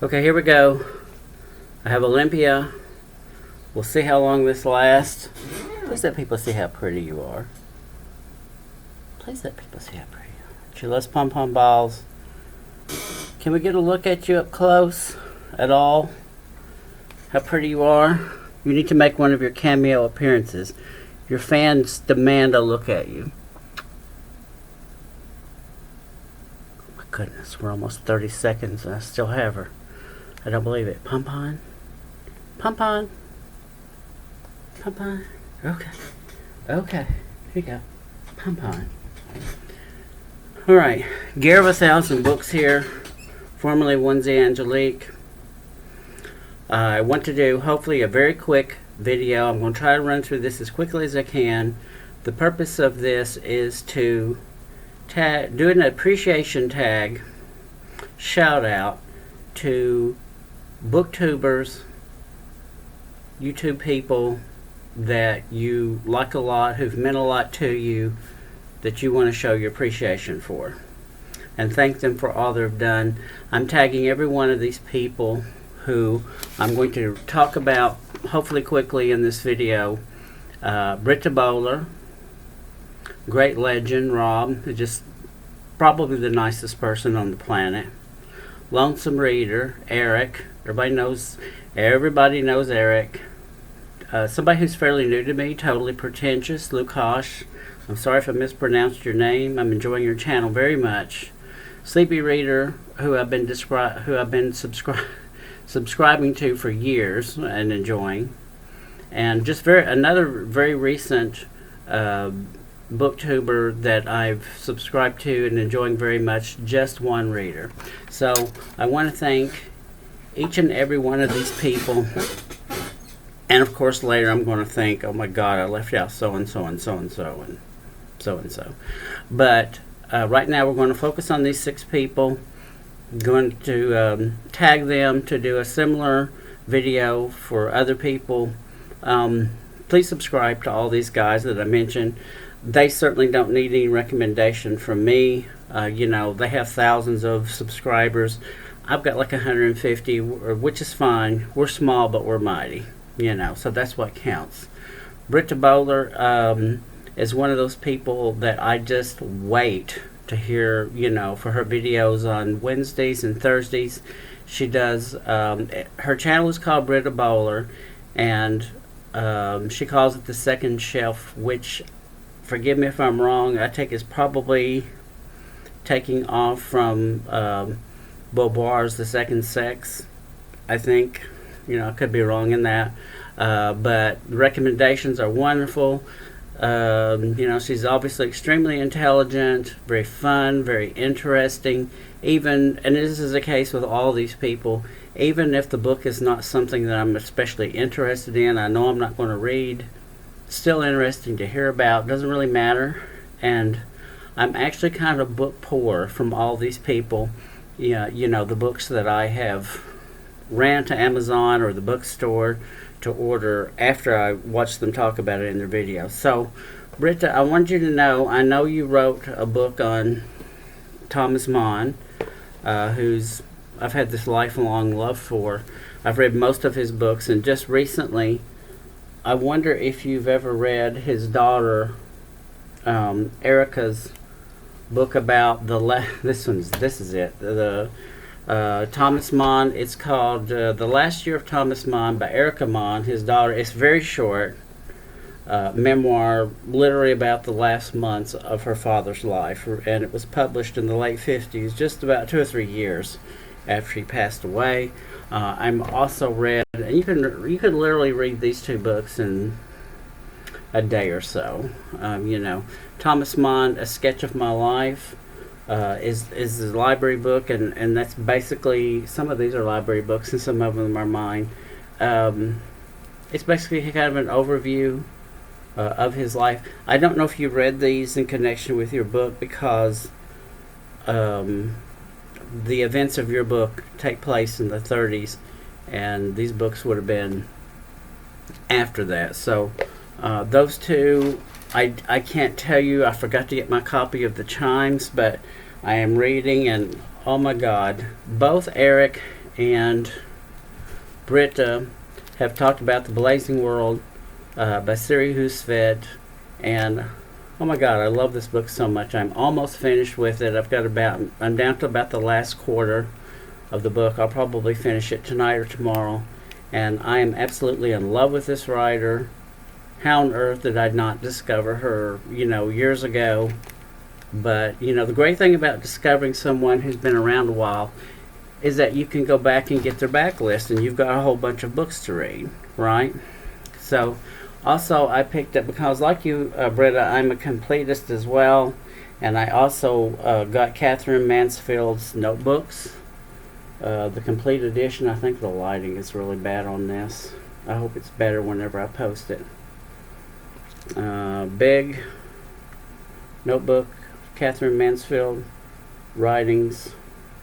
Okay, here we go. I have Olympia. We'll see how long this lasts. Please let people see how pretty you are. Please let people see how pretty you are. She loves pom-pom balls. Can we get a look at you up close at all? How pretty you are. You need to make one of your cameo appearances. Your fans demand a look at you. Oh my goodness, we're almost 30 seconds and I still have her. I don't believe it. Pom-pom. Pom-pom. Pom-pom. Okay. Okay. Here you go. Pom-pom. Alright. Gare of 1,000 Books here. Formerly Onesie Angelique. I want to do hopefully a very quick video. I'm going to try to run through this as quickly as I can. The purpose of this is to do an appreciation tag shout out to booktubers, YouTube people that you like a lot, who've meant a lot to you, that you want to show your appreciation for, and thank them for all they've done. I'm tagging every one of these people who I'm going to talk about hopefully quickly in this video. Britta Bohler, great legend, Rob, just probably the nicest person on the planet. Lonesome Reader, Eric, everybody knows Eric. Somebody who's fairly new to me, totally pretentious, Lukash. I'm sorry if I mispronounced your name. I'm enjoying your channel very much. Sleepyreader, who I've been subscribing to for years and enjoying, and just another very recent booktuber that I've subscribed to and enjoying very much, just Juan Reader. So I want to thank each and every one of these people, and of course later I'm going to thank, oh my god, I left out so and so and so and so and so and so, but right now we're going to focus on these 6 people. Going to tag them to do a similar video for other people. Please subscribe to all these guys that I mentioned. They certainly don't need any recommendation from me. You know, they have thousands of subscribers. I've got like 150, which is fine. We're small, but we're mighty. You know, so that's what counts. Britta Bohler is one of those people that I just wait to hear, you know, for her videos on Wednesdays and Thursdays. She does, her channel is called Britta Bohler, and she calls it the second shelf, which, forgive me if I'm wrong, I take is probably taking off from Beauvoir's The Second Sex, I think. You know, I could be wrong in that, but the recommendations are wonderful. You know, she's obviously extremely intelligent, very fun, very interesting. Even, and this is the case with all these people, even if the book is not something that I'm especially interested in, I know I'm not going to read, still interesting to hear about, doesn't really matter. And I'm actually kind of book poor from all these people. Yeah, you know, the books that I have ran to Amazon or the bookstore to order after I watched them talk about it in their videos. So, Britta, I want you to know, I know you wrote a book on Thomas Mann, who's I've had this lifelong love for. I've read most of his books, and just recently, I wonder if you've ever read his daughter, Erica's book about this is it. Thomas Mann. It's called The Last Year of Thomas Mann by Erica Mann, his daughter. It's very short memoir, literally about the last months of her father's life, and it was published in the late 50s, just about 2 or 3 years after he passed away. I'm also read, and you can literally read these 2 books in a day or so. You know, Thomas Mann, A Sketch of My Life, is the library book, and that's basically, some of these are library books and some of them are mine. It's basically kind of an overview of his life. I don't know if you read these in connection with your book, because the events of your book take place in the 30s, and these books would have been after that. So those 2, I can't tell you, I forgot to get my copy of The Chimes, but I am reading, and oh my god, both Eric and Britta have talked about The Blazing World by Siri Husvet, and oh my God, I love this book so much. I'm almost finished with it. I'm down to about the last quarter of the book. I'll probably finish it tonight or tomorrow, and I am absolutely in love with this writer. How on earth did I not discover her, years ago? But, the great thing about discovering someone who's been around a while is that you can go back and get their backlist, and you've got a whole bunch of books to read, right? So, also, I picked up, because like you, Britta, I'm a completist as well, and I also got Catherine Mansfield's notebooks, the complete edition. I think the lighting is really bad on this. I hope it's better whenever I post it. Big notebook, Catherine Mansfield writings.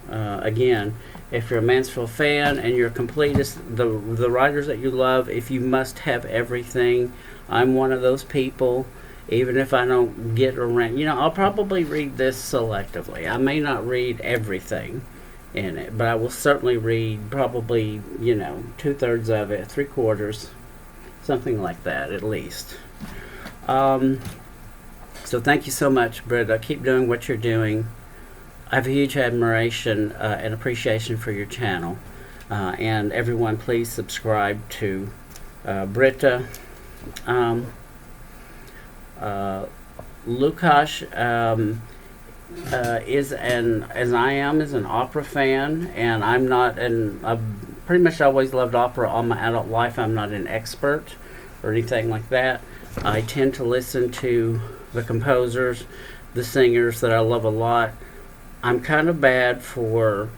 Again, if you're a Mansfield fan and you're a completist, the writers that you love, if you must have everything, I'm one of those people. Even if I don't get around, I'll probably read this selectively. I may not read everything in it, but I will certainly read probably, 2/3 of it, 3/4, something like that at least. So thank you so much, Britta. Keep doing what you're doing. I have a huge admiration and appreciation for your channel. And everyone, please subscribe to Britta. Lukash is an opera fan, and I've pretty much always loved opera all my adult life. I'm not an expert or anything like that. I tend to listen to the composers, the singers that I love a lot. I'm kind of bad for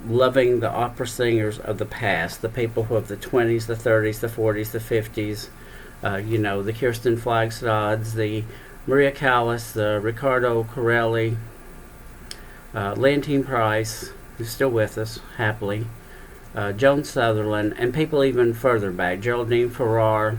loving the opera singers of the past, the people who have the 20s, the 30s, the 40s, the 50s, the Kirsten Flagstads, the Maria Callas, the Riccardo Corelli, Leontine Price, who's still with us, happily, Joan Sutherland, and people even further back, Geraldine Farrar.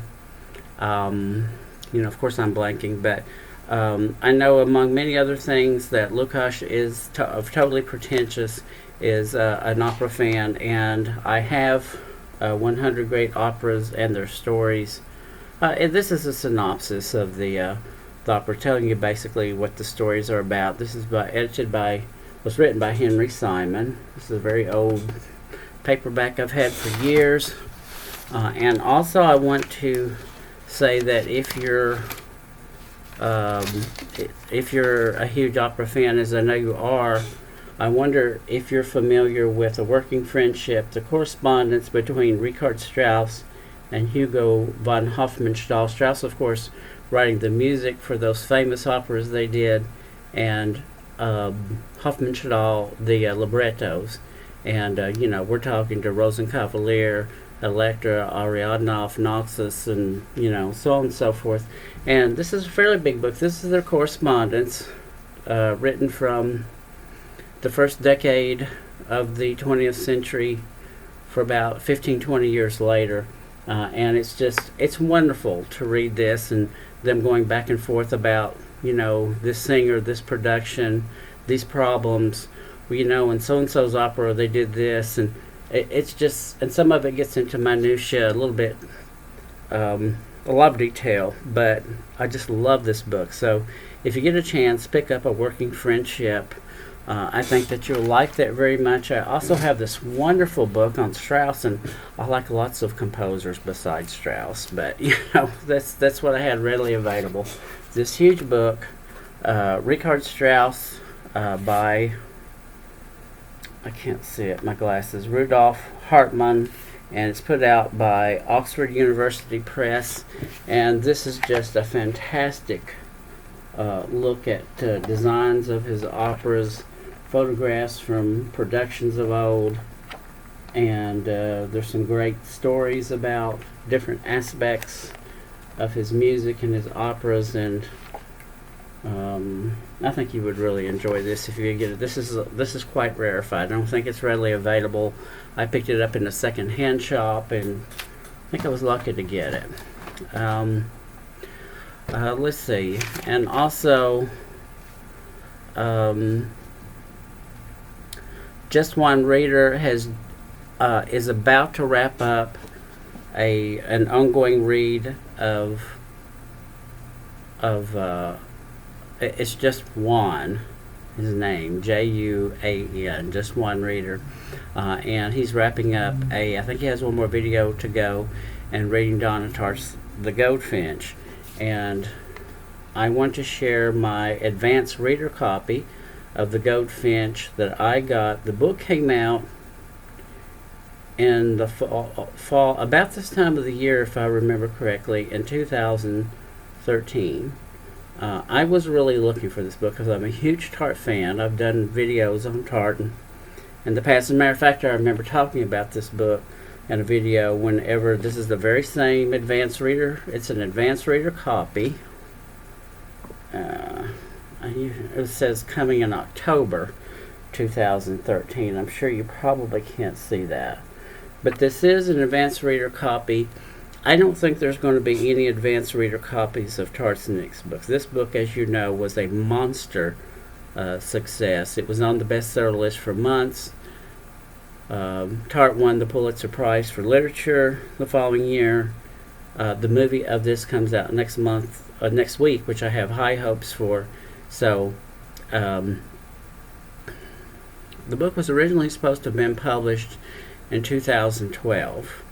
Of course I'm blanking, but I know among many other things that Lukash is of Totally Pretentious is an opera fan, and I have 100 Great Operas and Their Stories. And this is a synopsis of the opera, telling you basically what the stories are about. This is was written by Henry Simon. This is a very old paperback I've had for years. And also I want to say that if you're a huge opera fan, as I know you are, I wonder if you're familiar with A Working Friendship, the correspondence between Richard Strauss and Hugo von Hofmannsthal. Strauss, of course, writing the music for those famous operas they did, and Hofmannsthal, the librettos. And, we're talking to Rosenkavalier, Electra, Ariadne, Naxos, and, so on and so forth. And this is a fairly big book. This is their correspondence, written from the first decade of the 20th century for about 15-20 years later. And it's wonderful to read this and them going back and forth about, this singer, this production, these problems. In so-and-so's opera they did this, and it's just, and some of it gets into minutia a little bit, a lot of detail, but I just love this book. So if you get a chance, pick up A Working Friendship. I think that you'll like that very much. I also have this wonderful book on Strauss, and I like lots of composers besides Strauss, but that's what I had readily available. This huge book, Richard Strauss, by, I can't see it, my glasses, Rudolf Hartmann, and it's put out by Oxford University Press. And this is just a fantastic look at designs of his operas, photographs from productions of old, and there's some great stories about different aspects of his music and his operas, and I think you would really enjoy this if you could get it. This is quite rarefied. I don't think it's readily available. I picked it up in a second-hand shop, and I think I was lucky to get it. Let's see, and also Just Juan Reader has is about to wrap up an ongoing read of it's just Juan, his name, Juan, just Juan Reader, and he's wrapping up I think he has one more video to go, and reading Donna Tartt's The Goldfinch, and I want to share my advanced reader copy of The Goldfinch that I got. The book came out in the fall, about this time of the year, if I remember correctly, in 2013. I was really looking for this book because I'm a huge Tartt fan. I've done videos on Tartt in the past. As a matter of fact, I remember talking about this book in a video whenever. This is the very same advanced reader. It's an advanced reader copy. It says coming in October 2013. I'm sure you probably can't see that. But this is an advanced reader copy. I don't think there's going to be any advanced reader copies of Tartt's next books. This book, as you know, was a monster success. It was on the bestseller list for months. Tartt won the Pulitzer Prize for Literature the following year. The movie of this comes out next week, which I have high hopes for. So, the book was originally supposed to have been published in 2012,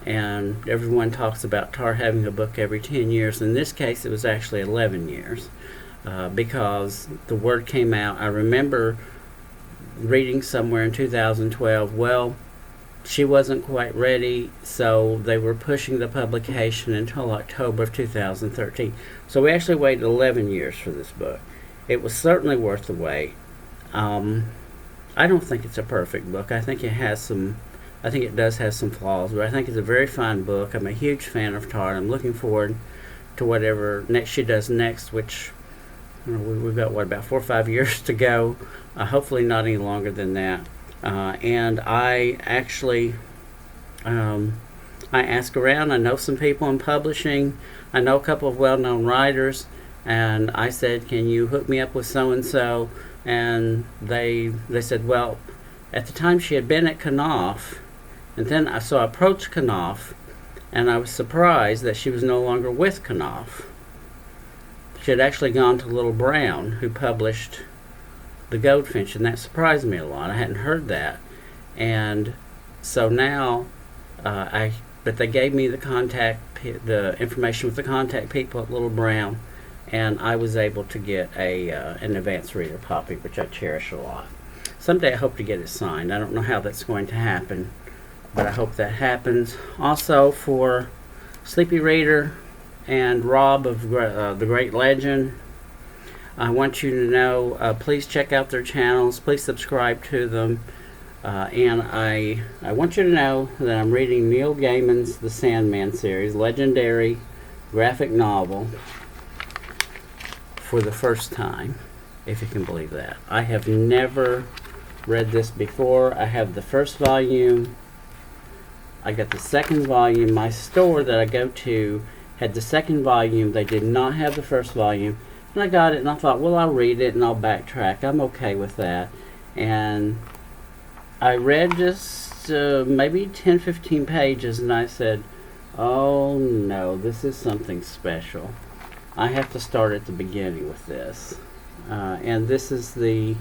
and everyone talks about Tartt having a book every 10 years. In this case, it was actually 11 years, because the word came out. I remember reading somewhere in 2012, well, she wasn't quite ready, so they were pushing the publication until October of 2013. So we actually waited 11 years for this book. It was certainly worth the wait. I don't think it's a perfect book. I think it does have some flaws, but I think it's a very fine book. I'm a huge fan of Tartt. I'm looking forward to whatever she does next, which we've got, about 4 or 5 years to go. Hopefully not any longer than that. And I actually, I asked around. I know some people in publishing. I know a couple of well-known writers, and I said, can you hook me up with so-and-so? And they said, well, at the time she had been at Knopf, and then I approached Knopf, and I was surprised that she was no longer with Knopf. She had actually gone to Little Brown, who published The Goldfinch, and that surprised me a lot. I hadn't heard that. And so now, but they gave me the information with the contact people at Little Brown, and I was able to get an advanced reader copy, which I cherish a lot. Someday I hope to get it signed. I don't know how that's going to happen, but I hope that happens. Also, for Sleepyreader and Rob of The Great Legend, I want you to know, please check out their channels. Please subscribe to them. And I want you to know that I'm reading Neil Gaiman's The Sandman series, legendary graphic novel, for the first time, if you can believe that. I have never read this before. I have the first volume. I got the second volume. My store that I go to had the second volume. They did not have the first volume. And I got it, and I thought, well, I'll read it and I'll backtrack. I'm okay with that. And I read just maybe 10-15 pages, and I said, oh no, this is something special. I have to start at the beginning with this. And this is the,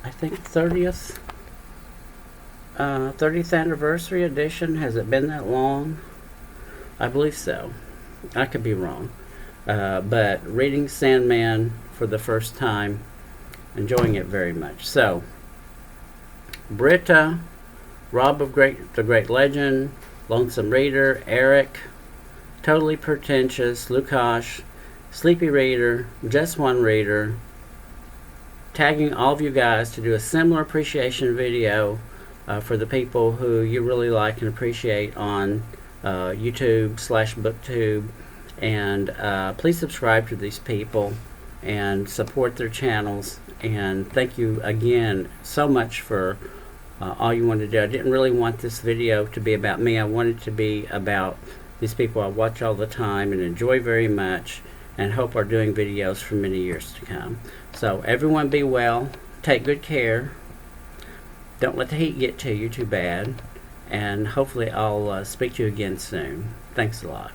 I think, 30th anniversary edition. Has it been that long? I believe so. I could be wrong. But reading Sandman for the first time, enjoying it very much. So, Britta, Rob of The Great Legend, Lonesome Reader, Eric, Totally Pretentious, Lukash, Sleepyreader, Just One Reader, tagging all of you guys to do a similar appreciation video for the people who you really like and appreciate on YouTube/Booktube. And please subscribe to these people and support their channels. And thank you again so much for all you wanted to do. I didn't really want this video to be about me. I wanted it to be about these people I watch all the time and enjoy very much, and hope are doing videos for many years to come. So everyone be well, take good care, don't let the heat get to you too bad. And hopefully I'll speak to you again soon. Thanks a lot.